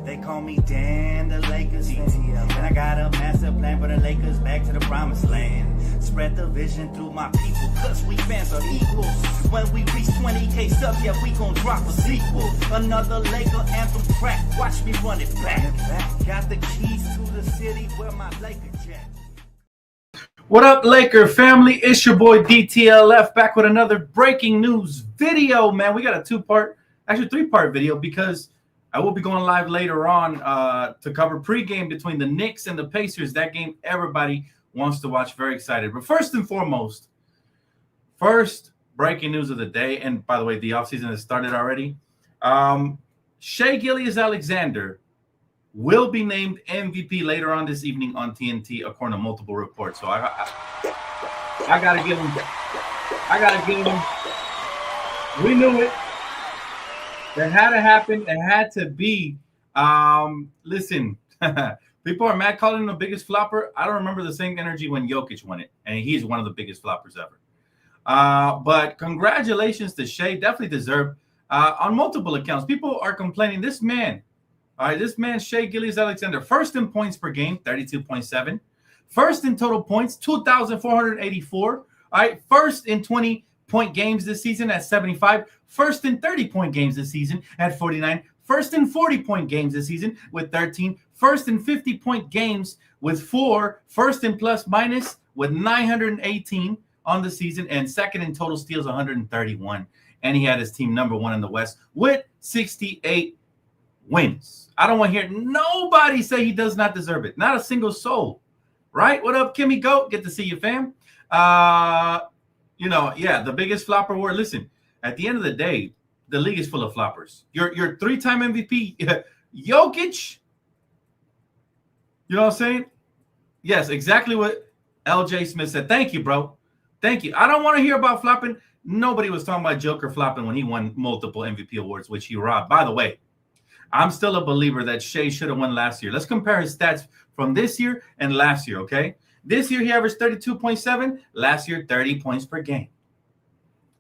They call me Dan, the Lakers fan. And I got a master plan for the Lakers back to the promised land. Spread the vision through my people, cause we fans are equals. When we reach 20K subs, yeah, we gon' drop a sequel. Another Laker anthem track, watch me run it back. Got the keys to the city where my Laker jet. What up, Laker family? It's your boy DTLF back with another breaking news video, man. We got a three-part video because I will be going live later on to cover pregame between the Knicks and the Pacers. That game everybody wants to watch. Very excited. But first and foremost, breaking news of the day, and by the way, the offseason has started already. Shai Gilgeous-Alexander will be named MVP later on this evening on TNT, according to multiple reports. So I gotta give him. We knew it. It had to happen. It had to be. Listen, people are mad calling him the biggest flopper. I don't remember the same energy when Jokic won it, and he's one of the biggest floppers ever. But congratulations to Shai. Definitely deserved on multiple accounts. People are complaining. This man, Shai Gilgeous-Alexander, first in points per game, 32.7. First in total points, 2,484. All right, first in 20-point games this season at 75. First in 30-point games this season at 49. First in 40-point games this season with 13. First in 50-point games with 4. First in plus-minus with 918 on the season. And second in total steals, 131. And he had his team number 1 in the West with 68 wins. I don't want to hear nobody say he does not deserve it. Not a single soul. Right? What up, Kimmy Goat? Good to see you, fam. The biggest flopper war. Listen, at the end of the day, the league is full of floppers. Your 3-time MVP, Jokic. You know what I'm saying? Yes, exactly what LJ Smith said. Thank you, bro. Thank you. I don't want to hear about flopping. Nobody was talking about Joker flopping when he won multiple MVP awards, which he robbed. By the way, I'm still a believer that Shai should have won last year. Let's compare his stats from this year and last year, okay? This year, he averaged 32.7. Last year, 30 points per game.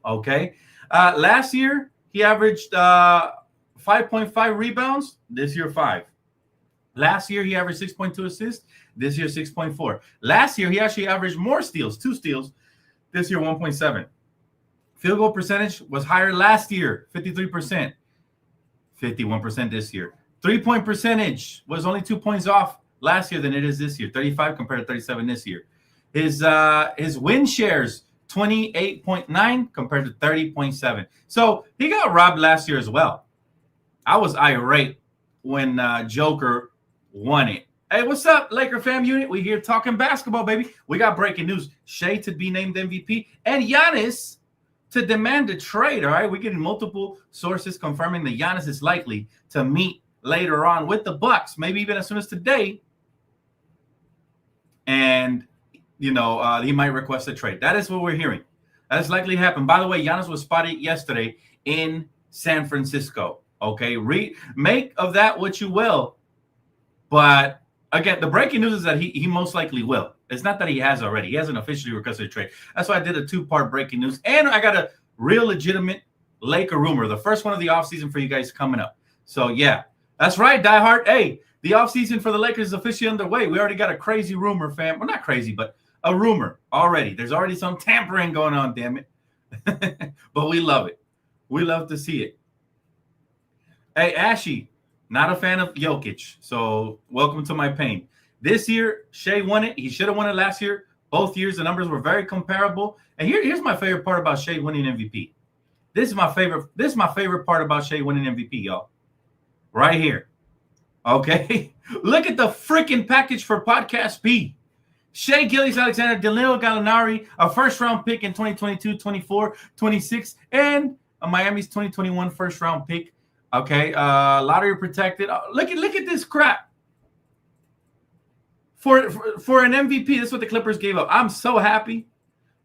Okay? Last year, he averaged 5.5 rebounds. This year, 5. Last year, he averaged 6.2 assists. This year, 6.4. Last year, he actually averaged more steals, 2 steals. This year, 1.7. Field goal percentage was higher last year, 53%. 51% this year. 3-point percentage was only 2 points off last year than it is this year. 35 compared to 37 this year. His win shares, 28.9 compared to 30.7. So he got robbed last year as well. I was irate when Joker won it. Hey, what's up, Laker fam unit? We here talking basketball, baby. We got breaking news. Shai to be named MVP and Giannis to demand a trade. All right, we're getting multiple sources confirming that Giannis is likely to meet later on with the Bucks, maybe even as soon as today. And he might request a trade. That is what we're hearing. That is likely to happen. By the way, Giannis was spotted yesterday in San Francisco. Okay, make of that what you will. But again, the breaking news is that he most likely will. It's not that he has already. He hasn't officially requested a trade. That's why I did a 2-part breaking news. And I got a real legitimate Laker rumor. The first one of the offseason for you guys coming up. So, yeah, that's right, diehard. Hey, the offseason for the Lakers is officially underway. We already got a crazy rumor, fam. Well, not crazy, but a rumor already. There's already some tampering going on, damn it. But we love it. We love to see it. Hey, Ashy, not a fan of Jokic. So, welcome to my pain. This year, Shai won it. He should have won it last year. Both years, the numbers were very comparable. And here's my favorite part about Shai winning MVP. This is my favorite part about Shai winning MVP, y'all. Right here. Okay? Look at the freaking package for Podcast B. Shai Gilgeous-Alexander, Danilo Gallinari, a first-round pick in 2022, 24, 26, and a Miami's 2021 first-round pick. Okay? Lottery protected. Look at this crap. For an MVP, this is what the Clippers gave up. I'm so happy.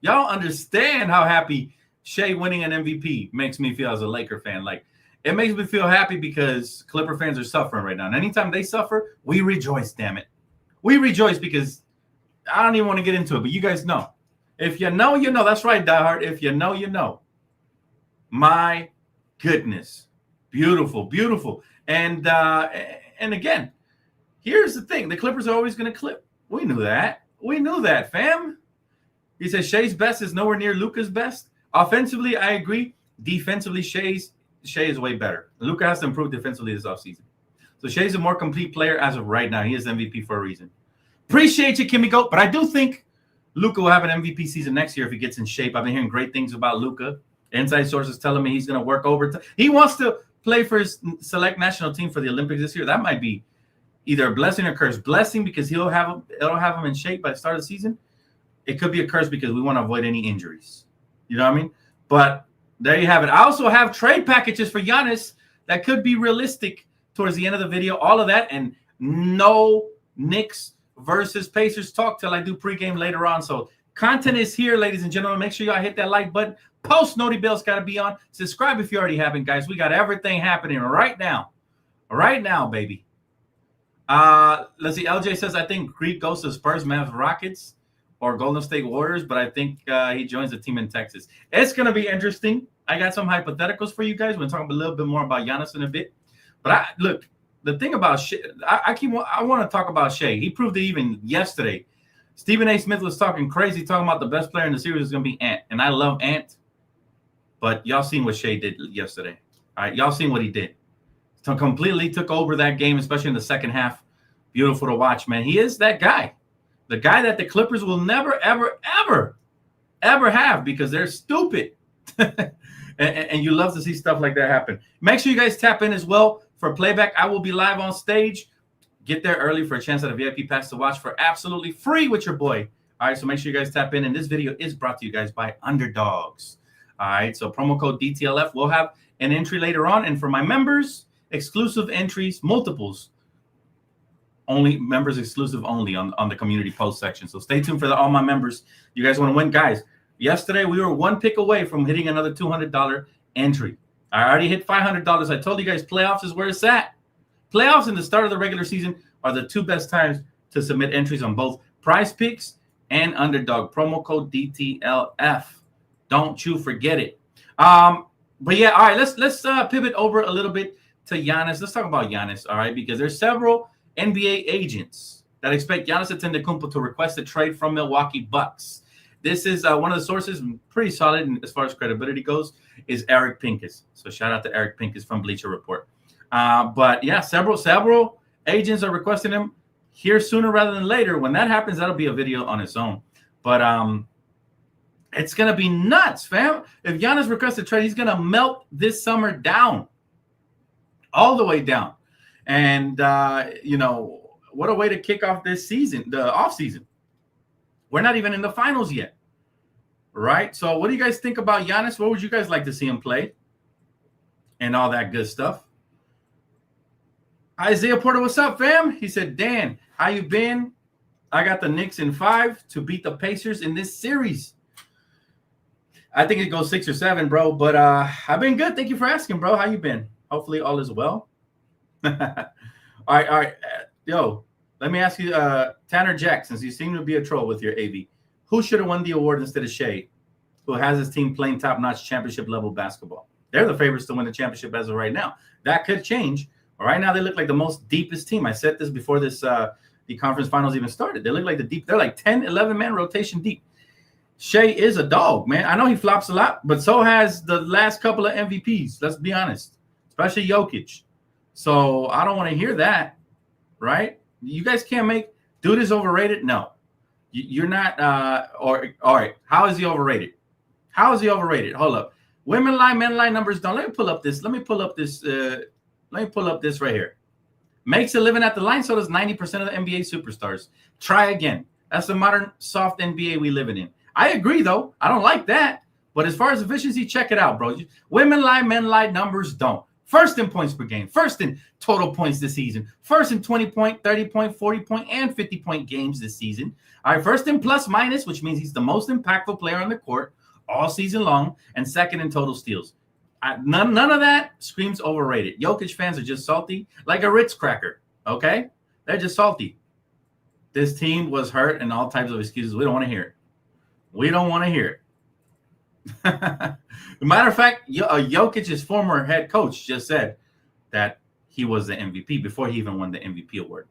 Y'all understand how happy Shai winning an MVP makes me feel as a Laker fan. Like, it makes me feel happy because Clipper fans are suffering right now. And anytime they suffer, we rejoice, damn it. We rejoice because I don't even want to get into it, but you guys know. If you know, you know. That's right, diehard. If you know, you know. My goodness. Beautiful, beautiful. And And again, here's the thing. The Clippers are always going to clip. We knew that. We knew that, fam. He says Shai's best is nowhere near Luka's best. Offensively, I agree. Defensively, Shai is way better. Luka has to improve defensively this offseason. So Shai's a more complete player as of right now. He is MVP for a reason. Appreciate you, Kimmy Goat. But I do think Luka will have an MVP season next year if he gets in shape. I've been hearing great things about Luka. Inside sources telling me he's going to work overtime. He wants to play for his select national team for the Olympics this year. That might be either a blessing or curse. Blessing because it'll have him in shape by the start of the season. It could be a curse because we want to avoid any injuries. You know what I mean? But there you have it. I also have trade packages for Giannis that could be realistic towards the end of the video. All of that and no Knicks versus Pacers talk till I do pregame later on. So content is here, ladies and gentlemen. Make sure y'all hit that like button. Post noti bell's got to be on. Subscribe if you already haven't, guys. We got everything happening right now. Right now, baby. Let's see. LJ says, I think Greek goes to Spurs, Mavs, Rockets, or Golden State Warriors, but I think he joins the team in Texas. It's going to be interesting. I got some hypotheticals for you guys. We're talking a little bit more about Giannis in a bit. But look, the thing about Shai, I want to talk about Shai. He proved it even yesterday. Stephen A. Smith was talking crazy, talking about the best player in the series is going to be Ant. And I love Ant. But y'all seen what Shai did yesterday. All right, y'all seen what he did. So completely took over that game, especially in the second half. Beautiful to watch, man. He is that guy. The guy that the Clippers will never, ever, ever, ever have because they're stupid. and you love to see stuff like that happen. Make sure you guys tap in as well for playback. I will be live on stage. Get there early for a chance at a VIP pass to watch for absolutely free with your boy. All right, so make sure you guys tap in. And this video is brought to you guys by Underdogs. All right, so promo code DTLF. We'll have an entry later on. And for my members, exclusive entries, multiples. Only members exclusive only on the community post section. So stay tuned for all my members. You guys want to win, guys. Yesterday, we were one pick away from hitting another $200 entry. I already hit $500. I told you guys playoffs is where it's at. Playoffs and the start of the regular season are the two best times to submit entries on both Prize Picks and Underdog. Promo code DTLF. Don't you forget it. But yeah, all right, let's pivot over a little bit to Giannis. Let's talk about Giannis, all right, because there's several NBA agents that expect Giannis Antetokounmpo to request a trade from Milwaukee Bucks. This is one of the sources, pretty solid as far as credibility goes, is Eric Pincus. So shout out to Eric Pincus from Bleacher Report. But yeah, several agents are requesting him here sooner rather than later. When that happens, that'll be a video on its own. But it's gonna be nuts, fam. If Giannis requests a trade, he's gonna melt this summer down, all the way down. And you know, what a way to kick off this season, the off season. We're not even in the finals yet, right? So what do you guys think about Giannis? What would you guys like to see him play? And all that good stuff. Isaiah Porter, what's up, fam? He said, Dan, how you been? I got the Knicks in 5 to beat the Pacers in this series. I think it goes 6 or 7, bro. But I've been good. Thank you for asking, bro. How you been? Hopefully all is well. All right. Yo, let me ask you, Tanner Jack, since you seem to be a troll with your AV, who should have won the award instead of Shai, who has his team playing top-notch championship-level basketball? They're the favorites to win the championship as of right now. That could change. But right now, they look like the most deepest team. I said this before this the conference finals even started. They look like they're like 10, 11-man rotation deep. Shai is a dog, man. I know he flops a lot, but so has the last couple of MVPs. Let's be honest, especially Jokic. So I don't want to hear that, right? You guys can't make dude is overrated. No, you're not. All right. How is he overrated? How is he overrated? Hold up. Women lie, men lie. Numbers don't. Let me pull up this. Let me pull up this right here. Makes a living at the line. So does 90% of the NBA superstars. Try again. That's the modern soft NBA we living in. I agree, though. I don't like that. But as far as efficiency, check it out, bro. Women lie, men lie. Numbers don't. First in points per game. First in total points this season. First in 20-point, 30-point, 40-point, and 50-point games this season. All right, first in plus minus, which means he's the most impactful player on the court all season long. And second in total steals. None of that screams overrated. Jokic fans are just salty like a Ritz cracker, okay? They're just salty. This team was hurt and all types of excuses. We don't want to hear it. We don't want to hear it. As a matter of fact, Jokic's former head coach just said that he was the MVP before he even won the MVP award.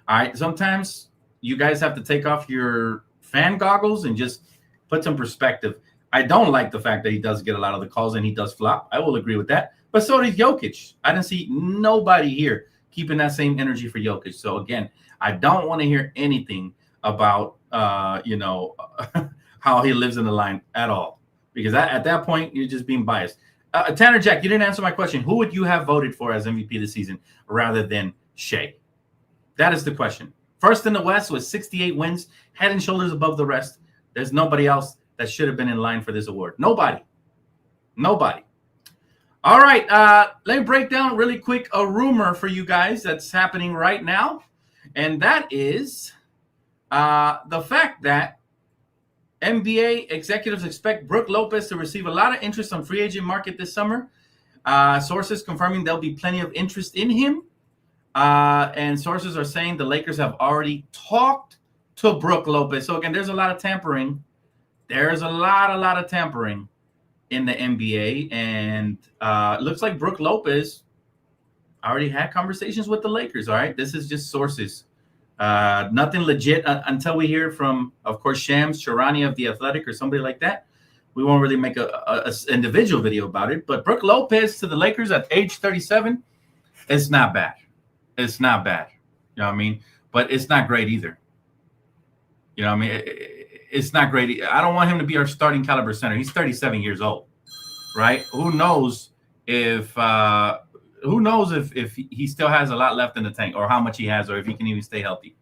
All right, sometimes you guys have to take off your fan goggles and just put some perspective. I don't like the fact that he does get a lot of the calls and he does flop. I will agree with that. But so does Jokic. I didn't see nobody here keeping that same energy for Jokic. So again, I don't want to hear anything about how he lives in the line at all, because at that point you're just being biased. Tanner Jack, you didn't answer my question. Who would you have voted for as MVP this season rather than Shai? That is the question. First in the West with 68 wins, head and shoulders above the rest. There's nobody else that should have been in line for this award. Nobody. All right, let me break down really quick a rumor for you guys that's happening right now, and that is the fact that NBA executives expect Brook Lopez to receive a lot of interest on free agent market this summer. Sources confirming there'll be plenty of interest in him, and sources are saying the Lakers have already talked to Brook Lopez. So again, there's a lot of tampering. There's a lot of tampering in the NBA, and it looks like Brook Lopez already had conversations with the Lakers. All right, this is just sources, nothing legit until we hear from, of course, Shams Charania of The Athletic or somebody like that. We won't really make a individual video about it. But Brook Lopez to the Lakers at age 37, it's not bad. It's not bad. You know what I mean? But it's not great either. You know what I mean? It's not great. I don't want him to be our starting caliber center. He's 37 years old, right? Who knows if he still has a lot left in the tank, or how much he has, or if he can even stay healthy.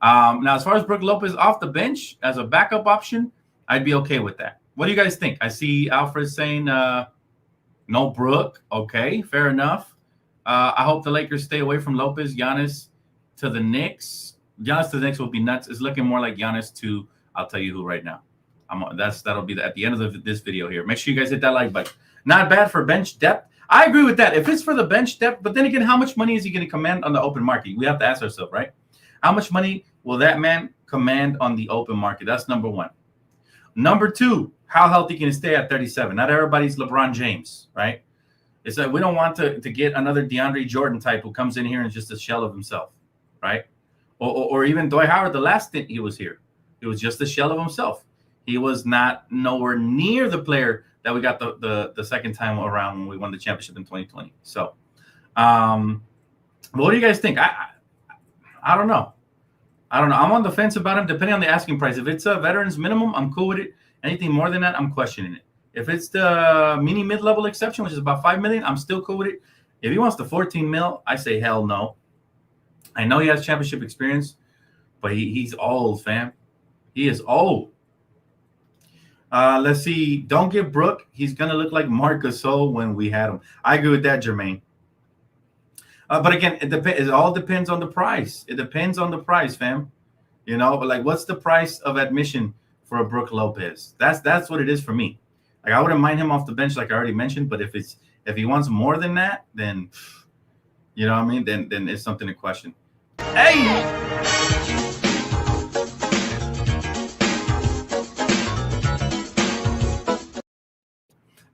Now, as far as Brook Lopez off the bench as a backup option, I'd be okay with that. What do you guys think? I see Alfred saying no Brook. Okay, fair enough. I hope the Lakers stay away from Lopez. Giannis to the Knicks. Giannis to the Knicks will be nuts. It's looking more like Giannis to, I'll tell you who right now. That'll be at the end of this video here. Make sure you guys hit that like button. Not bad for bench depth. I agree with that. If it's for the bench depth, but then again, how much money is he going to command on the open market? We have to ask ourselves, right? How much money will that man command on the open market? That's number one. Number two, how healthy can he stay at 37? Not everybody's LeBron James, right? It's like we don't want to get another DeAndre Jordan type who comes in here and is just a shell of himself, right? Or even Dwight Howard, the last stint he was here. It was just a shell of himself. He was nowhere near the player that we got the second time around when we won the championship in 2020. So, what do you guys think? I don't know. I'm on the fence about him, depending on the asking price. If it's a veterans minimum, I'm cool with it. Anything more than that, I'm questioning it. If it's the mid-level exception, which is about $5 million, I'm still cool with it. If he wants the 14 mil, I say hell no. I know he has championship experience, but he's old, fam. He is old. Let's see. Don't give Brook. He's going to look like Marc Gasol when we had him. I agree with that, Jermaine. But again, it all depends on the price. It depends on the price, fam. You know, like what's the price of admission for a Brook Lopez? That's what it is for me. Like I wouldn't mind him off the bench, like I already mentioned. But if he wants more than that, then you know what I mean. Then it's something to question. Hey.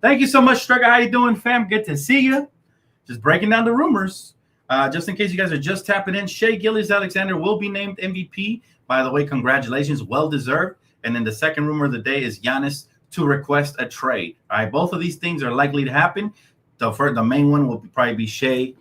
Thank you so much, Strugger. How you doing, fam? Good to see you. Just breaking down the rumors. Just in case you guys are just tapping in, Shai Gilgeous-Alexander will be named MVP. By the way, congratulations. Well-deserved. And then the second rumor of the day is Giannis to request a trade. All right, both of these things are likely to happen. The main one will probably be Shai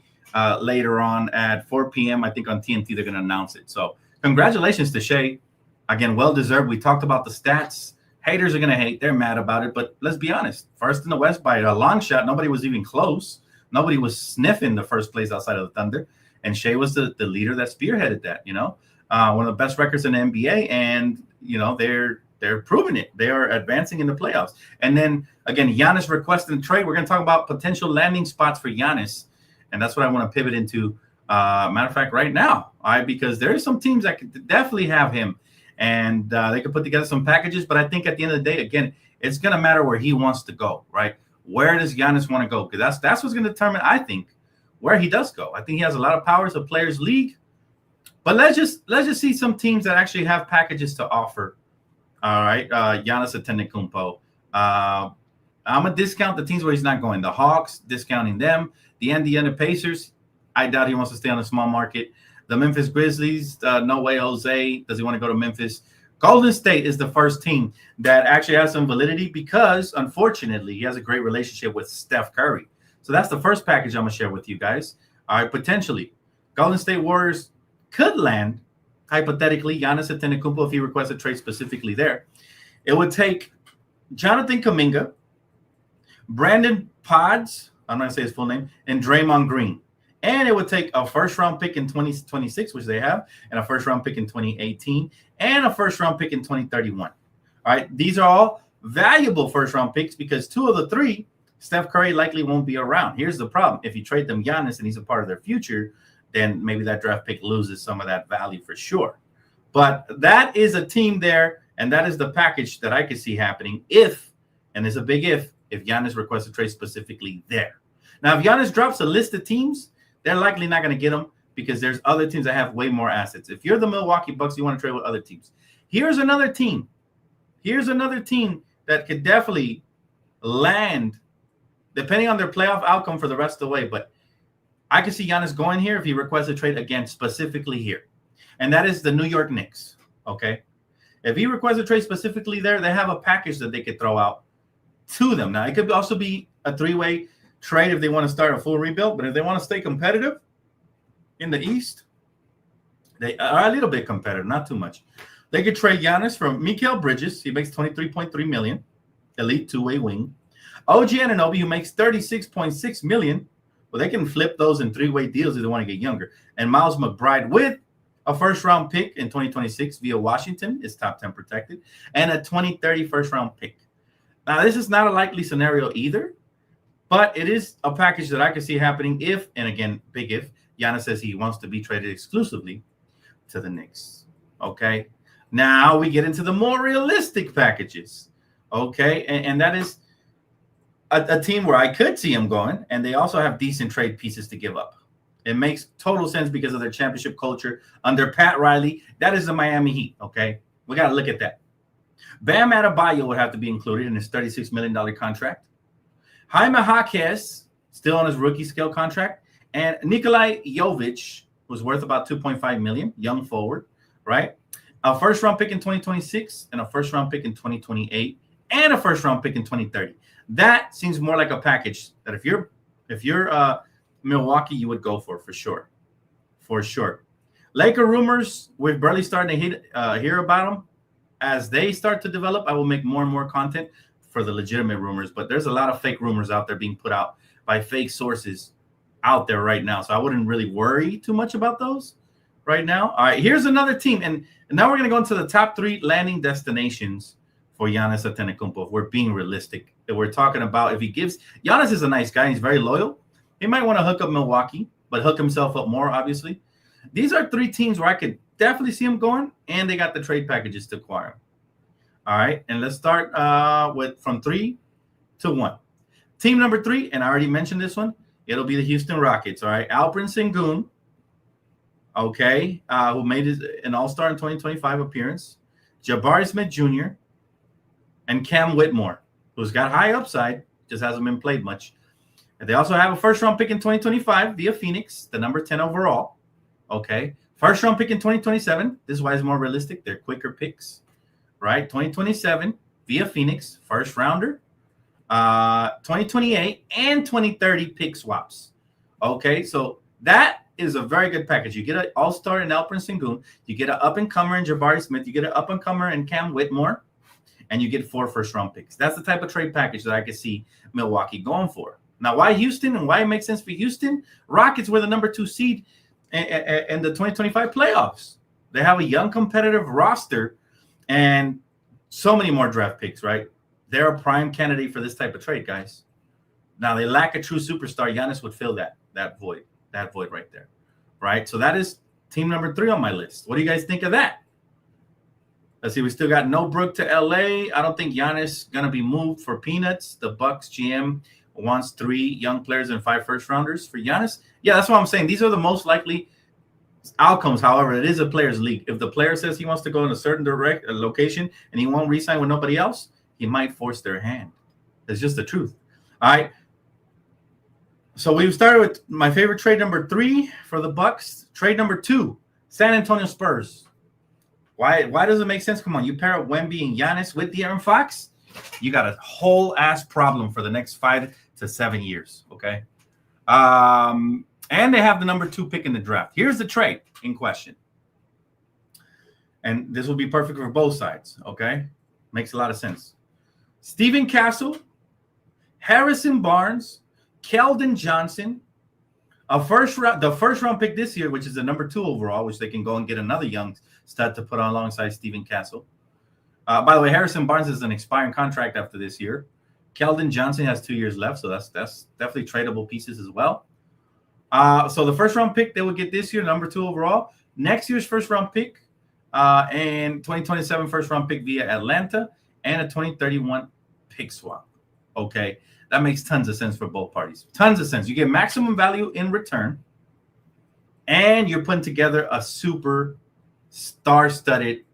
later on at 4 p.m. I think on TNT they're going to announce it. So congratulations to Shai. Again, well-deserved. We talked about the stats. Haters are going to hate. They're mad about it. But let's be honest. First in the West by a long shot. Nobody was even close. Nobody was sniffing the first place outside of the Thunder. And Shai was the leader that spearheaded that, you know. One of the best records in the NBA. And, you know, they're proving it. They are advancing in the playoffs. And then, again, Giannis requesting a trade. We're going to talk about potential landing spots for Giannis. And that's what I want to pivot into, matter of fact, right now. All right, because there are some teams that could definitely have him. And they could put together some packages. But I think at the end of the day, again, it's going to matter where he wants to go, right? Where does Giannis want to go? Because that's what's going to determine, I think, where he does go. I think he has a lot of powers of players league. But let's just see some teams that actually have packages to offer. All right, Giannis Antetokounmpo. I'm going to discount the teams where he's not going. The Hawks, discounting them. The Indiana Pacers, I doubt he wants to stay on a small market. The Memphis Grizzlies, no way, Jose. Does he want to go to Memphis? Golden State is the first team that actually has some validity because, unfortunately, he has a great relationship with Steph Curry. So that's the first package I'm going to share with you guys. All right, potentially. Golden State Warriors could land, hypothetically, Giannis Antetokounmpo if he requests a trade specifically there. It would take Jonathan Kuminga, Brandon Pods, I'm not going to say his full name, and Draymond Green. And it would take a first-round pick in 2026, which they have, and a first-round pick in 2018, and a first-round pick in 2031. All right, these are all valuable first-round picks because 2 of the 3, Steph Curry likely won't be around. Here's the problem. If you trade them Giannis and he's a part of their future, then maybe that draft pick loses some of that value for sure. But that is a team there, and that is the package that I could see happening if, and it's a big if Giannis requests a trade specifically there. Now, if Giannis drops a list of teams, they're likely not going to get him because there's other teams that have way more assets. If you're the Milwaukee Bucks, you want to trade with other teams. Here's another team. Here's another team that could definitely land, depending on their playoff outcome for the rest of the way. But I can see Giannis going here if he requests a trade again, specifically here. And that is the New York Knicks, okay? If he requests a trade specifically there, they have a package that they could throw out to them. Now, it could also be a 3-way trade if they want to start a full rebuild, but if they want to stay competitive in the East, they are a little bit competitive, not too much. They could trade Giannis from Mikal Bridges. He makes $23.3 million, elite 2-way wing. OG Anunoby, who makes $36.6 million. Well, they can flip those in 3-way deals if they want to get younger. And Miles McBride with a first-round pick in 2026 via Washington is top 10 protected, and a 2030 first-round pick. Now, this is not a likely scenario either, but it is a package that I can see happening if, and again, big if, Giannis says he wants to be traded exclusively to the Knicks. Okay? Now we get into the more realistic packages. Okay? And that is a team where I could see him going, and they also have decent trade pieces to give up. It makes total sense because of their championship culture under Pat Riley. That is the Miami Heat, okay? We got to look at that. Bam Adebayo would have to be included in his $36 million contract. Jaime Jaquez, still on his rookie scale contract. And Nikolai Jovic was worth about $2.5 million, young forward, right? A first-round pick in 2026 and a first-round pick in 2028 and a first-round pick in 2030. That seems more like a package that if you're Milwaukee, you would go for sure. For sure. Laker rumors, we're barely starting to hear about them. As they start to develop, I will make more and more content for the legitimate rumors. But there's a lot of fake rumors out there being put out by fake sources out there right now. So I wouldn't really worry too much about those right now. All right, here's another team. And now we're going to go into the top 3 landing destinations for Giannis Antetokounmpo. If we're being realistic, if we're talking about if he gives – Giannis is a nice guy. He's very loyal. He might want to hook up Milwaukee, but hook himself up more, obviously. These are 3 teams where I could definitely see him going, and they got the trade packages to acquire him. All right, and let's start with from 3 to 1. Team number 3, and I already mentioned this one, it'll be the Houston Rockets. All right, Alperen Sengun, okay, who made an All-Star in 2025 appearance, Jabari Smith Jr., and Cam Whitmore, who's got high upside, just hasn't been played much. And they also have a first-round pick in 2025 via Phoenix, the number 10 overall. Okay. First-round pick in 2027. This is why it's more realistic. They're quicker picks, right? 2027 via Phoenix, first-rounder. 2028 and 2030 pick swaps. Okay, so that is a very good package. You get an all-star in Alperen Sengun. You get an up-and-comer in Jabari Smith. You get an up-and-comer in Cam Whitmore. And you get 4 first-round picks. That's the type of trade package that I could see Milwaukee going for. Now, why Houston and why it makes sense for Houston? Rockets were the number 2 seed in the 2025 playoffs. They have a young competitive roster and so many more draft picks, right? They're a prime candidate for this type of trade, guys. Now, they lack a true superstar. Giannis would fill that void right there, right? So that is team number 3 on my list. What do you guys think of that? Let's see. We still got no Brook to LA. I don't think Giannis going to be moved for peanuts. The Bucks GM wants 3 young players and 5 first-rounders for Giannis. Yeah, that's what I'm saying. These are the most likely outcomes. However, it is a player's league. If the player says he wants to go in a certain location and he won't re-sign with nobody else, he might force their hand. It's just the truth. All right. So we started with my favorite trade number 3 for the Bucks. Trade number 2, San Antonio Spurs. Why does it make sense? Come on, you pair up Wemby and Giannis with De'Aaron Fox, you got a whole ass problem for the next 5 to 7 years. Okay. And they have the number 2 pick in the draft. Here's the trade in question. And this will be perfect for both sides. Okay. Makes a lot of sense. Steven Castle, Harrison Barnes, Keldon Johnson, the first round pick this year, which is the number 2 overall, which they can go and get another young stud to put on alongside Steven Castle. By the way, Harrison Barnes is an expiring contract after this year. Keldon Johnson has 2 years left, so that's definitely tradable pieces as well. So the first round pick they will get this year, number 2 overall. Next year's first round pick, and 2027 first round pick via Atlanta, and a 2031 pick swap. Okay. That makes tons of sense for both parties. Tons of sense. You get maximum value in return, and you're putting together a super star-studded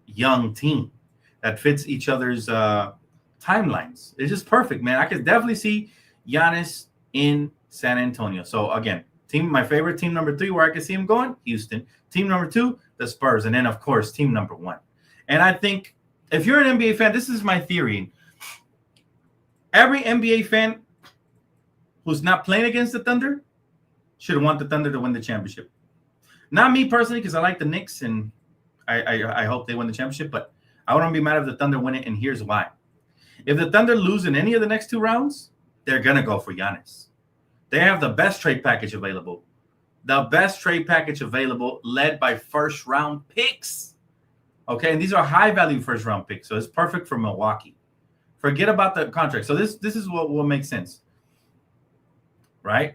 young team that fits each other's timelines. It's just perfect, man. I could definitely see Giannis in San Antonio. So, again, my favorite team number 3 where I could see him going, Houston. Team number 2, the Spurs. And then, of course, team number 1. And I think if you're an NBA fan, this is my theory. Every NBA fan who's not playing against the Thunder should want the Thunder to win the championship. Not me personally, because I like the Knicks and I hope they win the championship, but I wouldn't be mad if the Thunder win it, and here's why. If the Thunder lose in any of the next 2 rounds, they're going to go for Giannis. They have the best trade package available. The best trade package available, led by first-round picks. Okay, and these are high-value first-round picks, so it's perfect for Milwaukee. Forget about the contract. So this is what will make sense, right?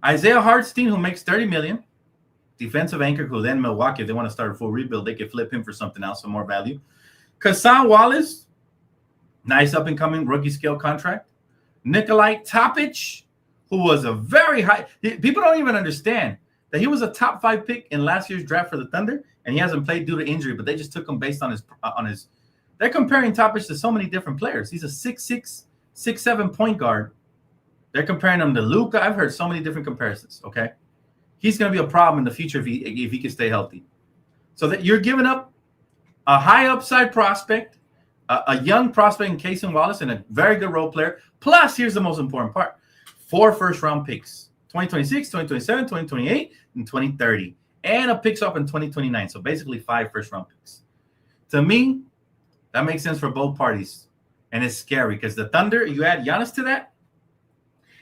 Isaiah Hartenstein, who makes $30 million, defensive anchor, who then Milwaukee, if they want to start a full rebuild, they could flip him for something else, some more value. Kassan Wallace, nice up-and-coming rookie scale contract. Nikolai Topic, who was a very high – people don't even understand that he was a top 5 pick in last year's draft for the Thunder, and he hasn't played due to injury, but they just took him based on his they're comparing Topic to so many different players. He's a 6'6", 6'7" point guard. They're comparing him to Luka. I've heard so many different comparisons, okay? He's going to be a problem in the future if he can stay healthy. So that you're giving up a high upside prospect, a young prospect in Kassan Wallace, and a very good role player. Plus, here's the most important part, 4 first-round picks, 2026, 2027, 2028, and 2030, and a pick swap in 2029. So basically 5 first-round picks. To me, that makes sense for both parties, and it's scary because the Thunder, you add Giannis to that.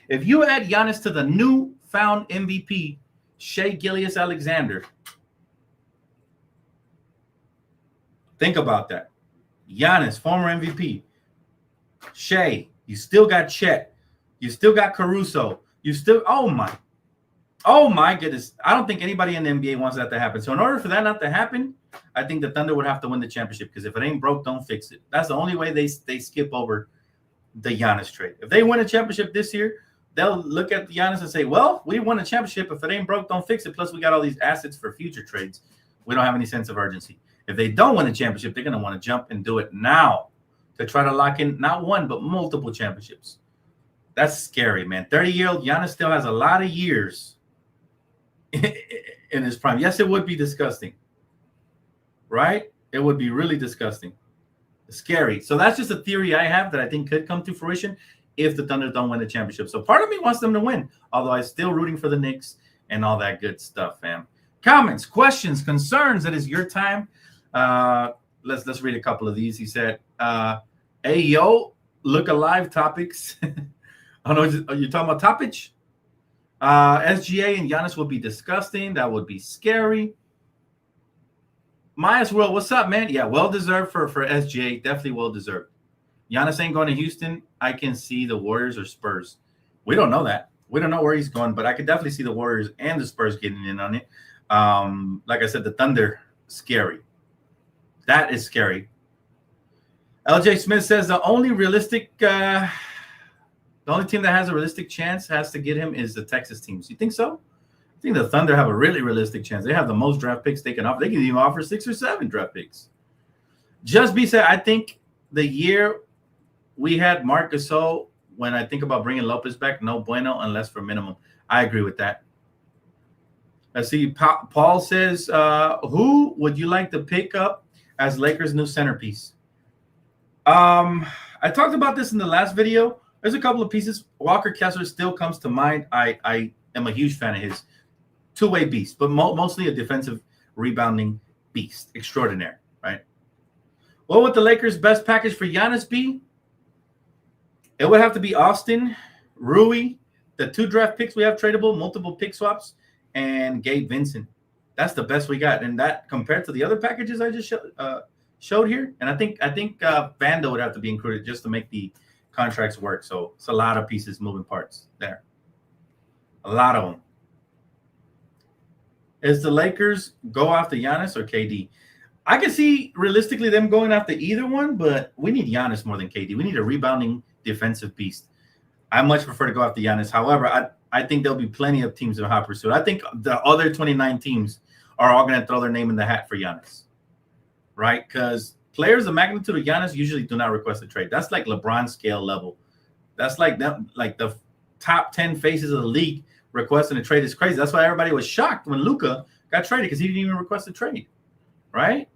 If you add Giannis to the newfound MVP, Shai Gilgeous-Alexander, think about that. Giannis, former MVP. Shai, you still got Chet. You still got Caruso. Oh my goodness. I don't think anybody in the NBA wants that to happen. So in order for that not to happen, I think the Thunder would have to win the championship, because if it ain't broke, don't fix it. That's the only way they skip over the Giannis trade. If they win a championship this year, they'll look at Giannis and say, well, we won a championship. If it ain't broke, don't fix it. Plus, we got all these assets for future trades. We don't have any sense of urgency. If they don't win a championship, they're going to want to jump and do it now to try to lock in not one, but multiple championships. That's scary, man. 30-year-old Giannis still has a lot of years in his prime. Yes, it would be disgusting, right? It would be really disgusting. Scary. So that's just a theory I have that I think could come to fruition if the Thunder don't win the championship. So part of me wants them to win, although I'm still rooting for the Knicks and all that good stuff, fam. Comments, questions, concerns. It is your time. Let's read a couple of these. He said, hey, yo, look alive topics. I don't know, are you talking about Topic? SGA and Giannis would be disgusting. That would be scary. Myers World, what's up, man? Yeah, well-deserved for SGA. Definitely well-deserved. Giannis ain't going to Houston. I can see the Warriors or Spurs. We don't know that. We don't know where he's going, but I could definitely see the Warriors and the Spurs getting in on it. Like I said, the Thunder, scary. That is scary. LJ Smith says the only team that has a realistic chance has to get him is the Texas teams. You think so? I think the Thunder have a really realistic chance. They have the most draft picks they can offer. They can even offer 6 or 7 draft picks. Just B said, I think the year we had Marc Gasol when I think about bringing Lopez back, no bueno unless for minimum. I agree with that. Let's see. Paul says, who would you like to pick up as Lakers' new centerpiece? I talked about this in the last video. There's a couple of pieces. Walker Kessler still comes to mind. I am a huge fan of his. Two-way beast, but mostly a defensive rebounding beast. Extraordinaire, right? What would the Lakers' best package for Giannis be? It would have to be Austin, Rui, the 2 draft picks we have tradable, multiple pick swaps, and Gabe Vincent. That's the best we got. And that compared to the other packages I just showed here, and I think Vando would have to be included just to make the contracts work. So it's a lot of pieces, moving parts there. A lot of them. Is the Lakers go after Giannis or KD? I can see realistically them going after either one, but we need Giannis more than KD. We need a rebounding defensive beast. I much prefer to go after Giannis. However, I think there'll be plenty of teams in hot pursuit. I think the other 29 teams are all going to throw their name in the hat for Giannis, right? Because players of magnitude of Giannis usually do not request a trade. That's like LeBron scale level. That's like them, like the top 10 faces of the league requesting a trade is crazy. That's why everybody was shocked when Luka got traded because he didn't even request a trade, right?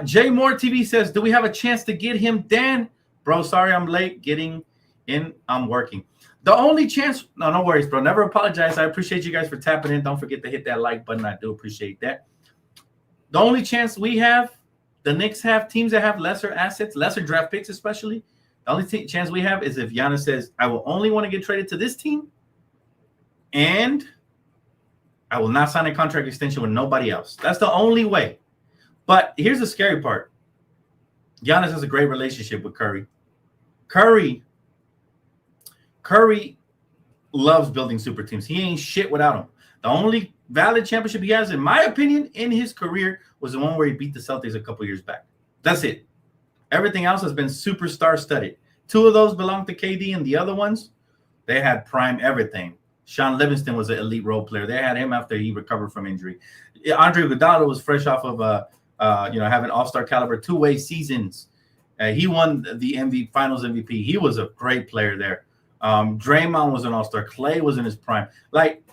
Jay Moore TV says, do we have a chance to get him? Dan, bro, sorry I'm late getting in. I'm working. The only chance, no worries, bro. Never apologize. I appreciate you guys for tapping in. Don't forget to hit that like button. I do appreciate that. The only chance we have, the Knicks have, teams that have lesser assets, lesser draft picks especially, the only chance we have is if Giannis says, I will only want to get traded to this team, and I will not sign a contract extension with nobody else. That's the only way. But here's the scary part. Giannis has a great relationship with Curry. Curry loves building super teams. He ain't shit without him. The only valid championship he has, in my opinion, in his career was the one where he beat the Celtics a couple years back. That's it. Everything else has been superstar studded. 2 of those belong to KD, and the other ones, they had prime everything. Sean Livingston was an elite role player. They had him after he recovered from injury. Andre Iguodala was fresh off of having all-star caliber 2-way seasons. He won the Finals MVP. He was a great player there. Draymond was an all-star. Clay was in his prime. Like,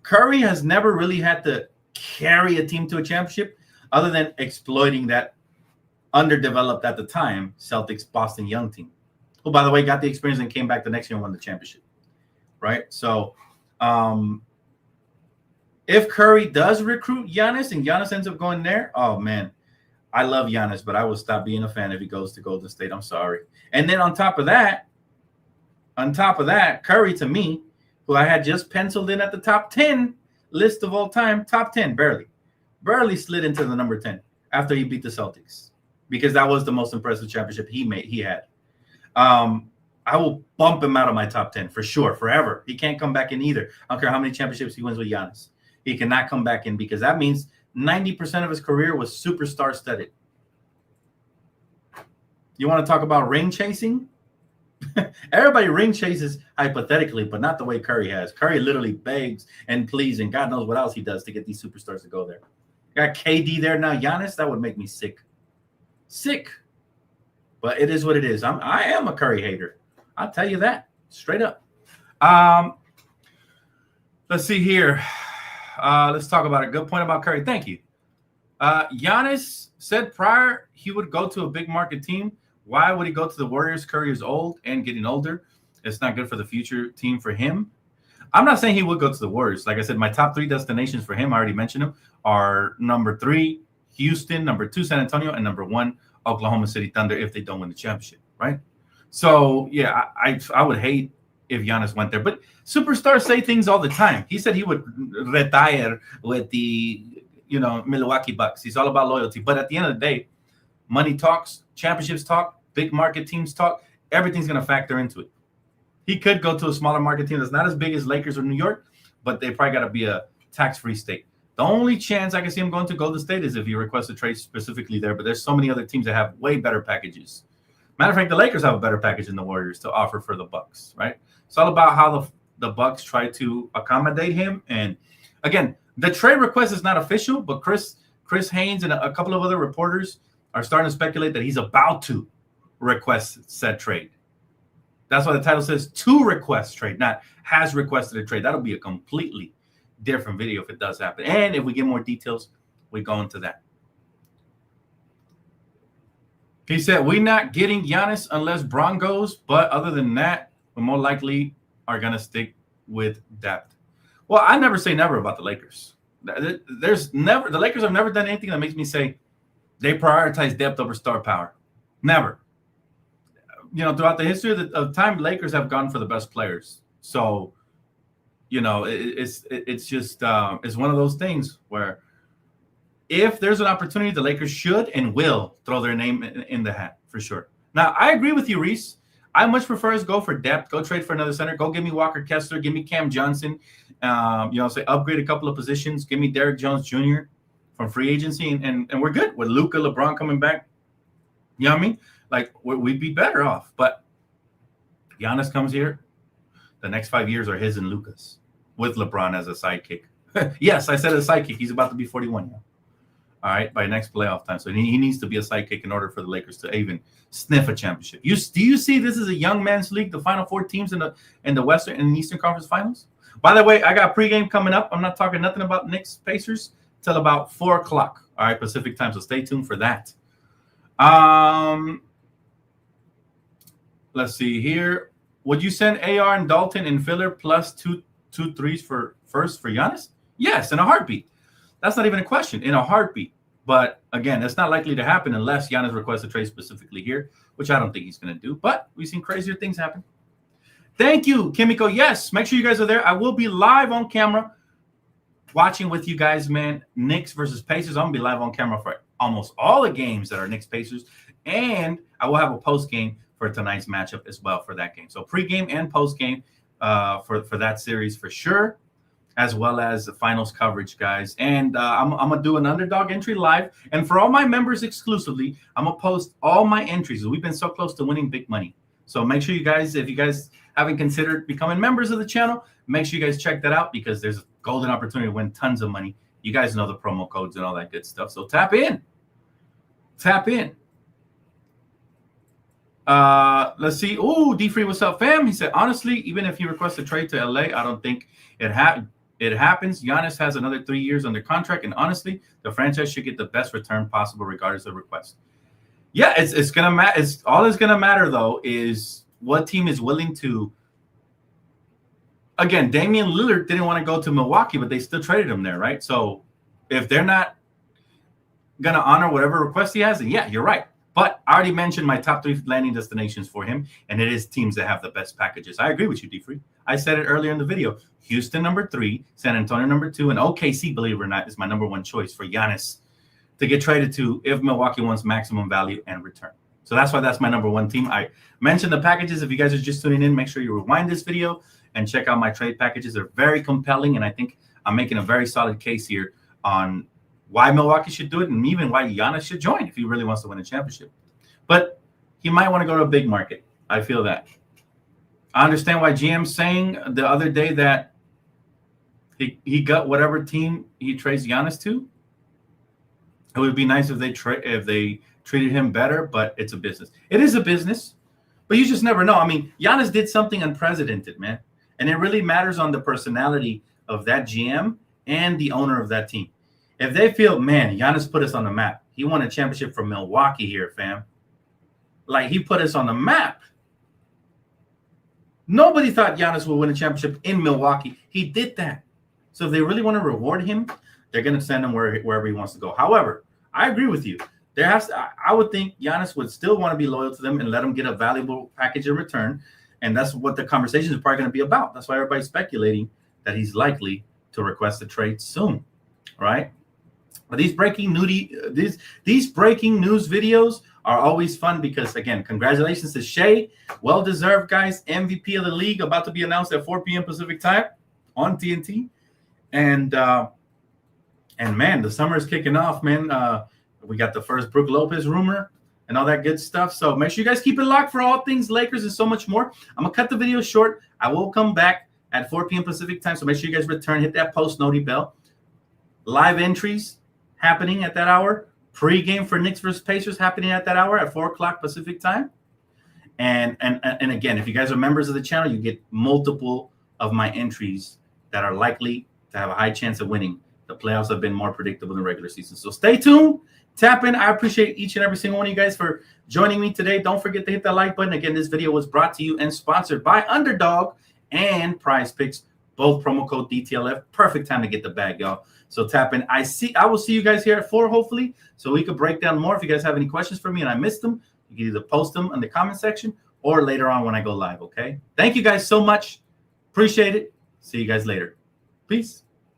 Curry has never really had to carry a team to a championship other than exploiting that underdeveloped at the time Celtics Boston Young team, who, by the way, got the experience and came back the next year and won the championship. Right? So if Curry does recruit Giannis and Giannis ends up going there, oh, man, I love Giannis, but I will stop being a fan if he goes to Golden State. I'm sorry. And then on top of that, Curry, to me, who I had just penciled in at the top 10 list of all time, top 10, barely slid into the number 10 after he beat the Celtics, because that was the most impressive championship he had. I will bump him out of my top 10 for sure, forever. He can't come back in either. I don't care how many championships he wins with Giannis. He cannot come back in, because that means 90% of his career was superstar studded. You want to talk about ring chasing? Everybody ring chases hypothetically, but not the way Curry has. Curry literally begs and pleads, and God knows what else he does to get these superstars to go there. Got KD there now. Giannis, that would make me sick. But it is what it is. I am a Curry hater. I'll tell you that straight up. Let's see here. Let's talk about a good point about Curry. Thank you. Giannis said prior he would go to a big market team. Why would he go to the Warriors? Curry is old and getting older. It's not good for the future team for him. I'm not saying he would go to the Warriors. Like I said, my top 3 destinations for him, I already mentioned them, are number 3, Houston, number 2, San Antonio, and number 1, Oklahoma City Thunder, if they don't win the championship, right? So, yeah, I would hate if Giannis went there. But superstars say things all the time. He said he would retire with the, Milwaukee Bucks. He's all about loyalty. But at the end of the day, money talks, championships talk, big market teams talk. Everything's going to factor into it. He could go to a smaller market team that's not as big as Lakers or New York, but they probably got to be a tax-free state. The only chance I can see him going to Golden State is if he requests a trade specifically there, but there's so many other teams that have way better packages. Matter of fact, the Lakers have a better package than the Warriors to offer for the Bucks, right? It's all about how the Bucks try to accommodate him. And again, the trade request is not official, but Chris Haynes and a couple of other reporters are starting to speculate that he's about to request said trade. That's why the title says to request trade, not has requested a trade. That'll be a completely different video if it does happen. And if we get more details, we go into that. He said, we're not getting Giannis unless Bron goes, but other than that, we more likely are going to stick with depth. Well, I never say never about the Lakers. The Lakers have never done anything that makes me say they prioritize depth over star power. Never. Throughout the history of time, Lakers have gone for the best players. So, it's just it's one of those things where if there's an opportunity, the Lakers should and will throw their name in the hat for sure. Now, I agree with you, Reese. I much prefer us go for depth, go trade for another center, go give me Walker Kessler, give me Cam Johnson, say upgrade a couple of positions, give me Derrick Jones Jr. from free agency, and we're good with Luka, LeBron coming back. You know what I mean? Like we'd be better off. But Giannis comes here, the next 5 years are his and Luka's with LeBron as a sidekick. Yes, I said a sidekick. He's about to be 41 now. All right, by next playoff time. So he needs to be a sidekick in order for the Lakers to even sniff a championship. Do you see this is a young man's league, the final four teams in the Western and Eastern Conference Finals? By the way, I got pregame coming up. I'm not talking nothing about Knicks Pacers till about 4 o'clock. All right, Pacific time. So stay tuned for that. Let's see here. Would you send AR and Dalton and filler plus two threes for Giannis? Yes, in a heartbeat. That's not even a question. In a heartbeat. But again, that's not likely to happen unless Giannis requests a trade specifically here, which I don't think he's going to do. But we've seen crazier things happen. Thank you, Kimiko. Yes, make sure you guys are there. I will be live on camera watching with you guys, man. Knicks versus Pacers. I'm going to be live on camera for almost all the games that are Knicks Pacers. And I will have a post game for tonight's matchup as well for that game. So pregame and postgame for that series for sure, as well as the finals coverage, guys. And I'm going to do an underdog entry live. And for all my members exclusively, I'm going to post all my entries. We've been so close to winning big money. So make sure you guys, if you guys haven't considered becoming members of the channel, make sure you guys check that out because there's a golden opportunity to win tons of money. You guys know the promo codes and all that good stuff. So tap in. Tap in. Let's see. Oh, D-Free, what's up, fam? He said, honestly, even if he requests a trade to LA, I don't think it happens. Giannis has another 3 years under contract, and honestly, the franchise should get the best return possible regardless of request. Yeah, it's gonna matter. All that's gonna matter though is what team is willing to. Again, Damian Lillard didn't want to go to Milwaukee, but they still traded him there, right? So if they're not gonna honor whatever request he has, then yeah, you're right. But I already mentioned my top 3 landing destinations for him, and it is teams that have the best packages. I agree with you, D-Free. I said it earlier in the video. Houston, number 3, San Antonio, number 2, and OKC, believe it or not, is my number 1 choice for Giannis to get traded to if Milwaukee wants maximum value and return. So that's why that's my number 1 team. I mentioned the packages. If you guys are just tuning in, make sure you rewind this video and check out my trade packages. They're very compelling, and I think I'm making a very solid case here on why Milwaukee should do it and even why Giannis should join if he really wants to win a championship. But he might want to go to a big market. I feel that. I understand why GM's saying the other day that he got whatever team he trades Giannis to. It would be nice if they treated him better, but it's a business. It is a business, but you just never know. I mean, Giannis did something unprecedented, man. And it really matters on the personality of that GM and the owner of that team. If they feel, man, Giannis put us on the map. He won a championship from Milwaukee here, fam. Like, he put us on the map. Nobody thought Giannis would win a championship in Milwaukee. He did that. So if they really want to reward him, they're going to send him wherever he wants to go. However, I agree with you. I would think Giannis would still want to be loyal to them and let them get a valuable package in return. And that's what the conversation is probably going to be about. That's why everybody's speculating that he's likely to request a trade soon, right? But these breaking news videos are always fun because, again, congratulations to Shai. Well-deserved, guys. MVP of the league about to be announced at 4 p.m. Pacific time on TNT. And man, the summer is kicking off, man. We got the first Brook Lopez rumor and all that good stuff. So make sure you guys keep it locked for all things Lakers and so much more. I'm going to cut the video short. I will come back at 4 p.m. Pacific time. So make sure you guys return, hit that post noti bell. Live entries happening at that hour. Pre-game for Knicks versus Pacers happening at that hour at 4 o'clock Pacific time. And again, if you guys are members of the channel, you get multiple of my entries that are likely to have a high chance of winning. The playoffs have been more predictable than regular season. So stay tuned. Tap in. I appreciate each and every single one of you guys for joining me today. Don't forget to hit that like button. Again, this video was brought to you and sponsored by Underdog and Prize Picks. Both promo code DTLF. Perfect time to get the bag, y'all. So tap in. I will see you guys here at 4, hopefully, so we could break down more. If you guys have any questions for me and I missed them, you can either post them in the comment section or later on when I go live, okay? Thank you guys so much. Appreciate it. See you guys later. Peace.